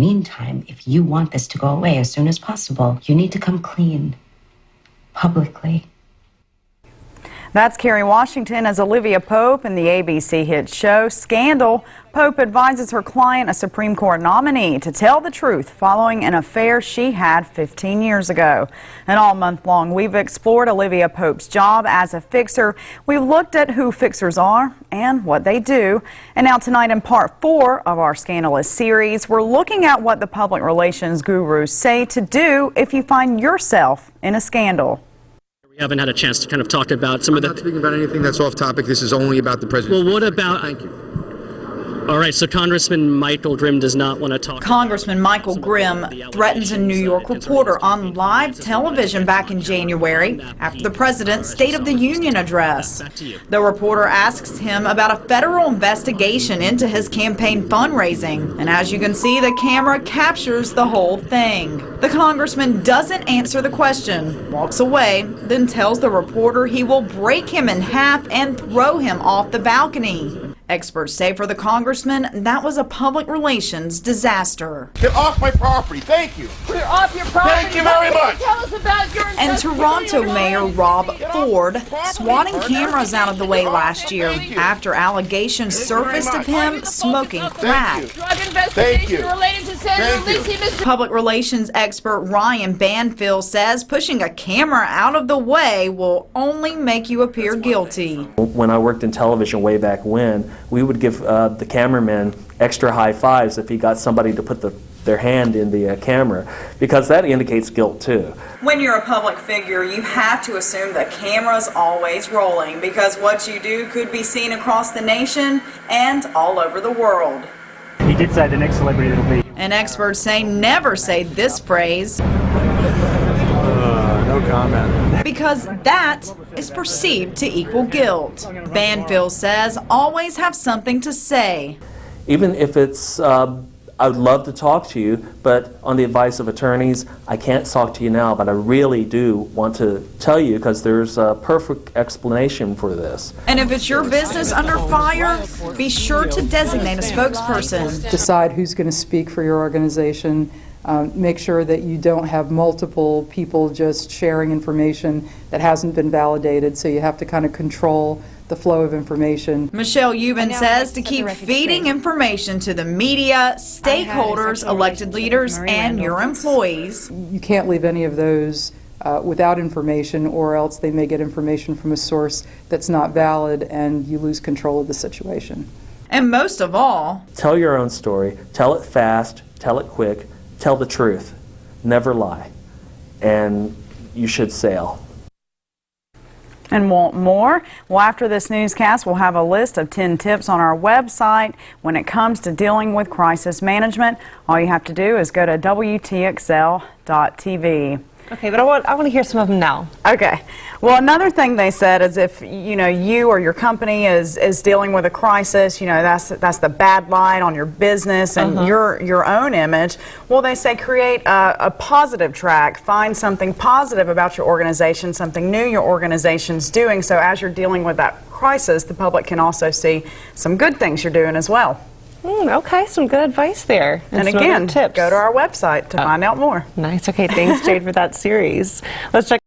meantime, if you want this to go away as soon as possible, you need to come clean, publicly. That's Kerry Washington as Olivia Pope in the ABC hit show Scandal. Pope advises her client, a Supreme Court nominee, to tell the truth following an affair she had 15 years ago. And all month long, we've explored Olivia Pope's job as a fixer. We've looked at who fixers are and what they do. And now tonight in part 4 of our Scandalous series, we're looking at what the public relations gurus say to do if you find yourself in a scandal. We haven't had a chance to kind of talk about some of the... I'm not speaking about anything that's off topic. This is only about the president. Well, what about... Thank you. All right, so Congressman Michael Grimm does not want to talk... Congressman Michael Grimm threatens a New York reporter on live television back in January after the president's State of the Union address. The reporter asks him about a federal investigation into his campaign fundraising, and as you can see, the camera captures the whole thing. The congressman doesn't answer the question, walks away, then tells the reporter he will break him in half and throw him off the balcony. Experts say for the congressman, that was a public relations disaster. Get off my property. Thank you. We're off your property. Thank you very much. Tell us about your... And Toronto Mayor Rob Ford swatting cameras out of the way last year after allegations surfaced of him smoking crack. Drug investigation related to Senator Lisi, Mr. Public relations expert Ryan Banfield says pushing a camera out of the way will only make you appear guilty. When I worked in television way back when, we would give the cameraman extra high fives if he got somebody to put their hand in the camera, because that indicates guilt too. When you're a public figure, you have to assume the camera's always rolling, because what you do could be seen across the nation and all over the world. He did say the next celebrity that'll be. And experts say never say this phrase. No comment. Because that is perceived to equal guilt. Banfield says always have something to say. Even if it's, I would love to talk to you, but on the advice of attorneys, I can't talk to you now, but I really do want to tell you because there's a perfect explanation for this. And if it's your business under fire, be sure to designate a spokesperson. Decide who's going to speak for your organization. Make sure that you don't have multiple people just sharing information that hasn't been validated, so you have to kind of control the flow of information. Michelle Euban says to keep feeding information to the media, stakeholders, elected leaders, and your employees. You can't leave any of those without information, or else they may get information from a source that's not valid and you lose control of the situation. And most of all, tell your own story, tell it fast, tell it quick, tell the truth, never lie, and you should sail. And want more? Well, after this newscast, we'll have a list of 10 tips on our website when it comes to dealing with crisis management. All you have to do is go to WTXL.tv. Okay, but I want to hear some of them now. Okay. Well, another thing they said is if you or your company is dealing with a crisis, that's the bad light on your business and your own image. Well, they say create a positive track. Find something positive about your organization, something new your organization's doing. So as you're dealing with that crisis, the public can also see some good things you're doing as well. Okay, some good advice there. And again, go to our website to find out more. Nice. Okay, thanks, Jade, for that series. Let's check.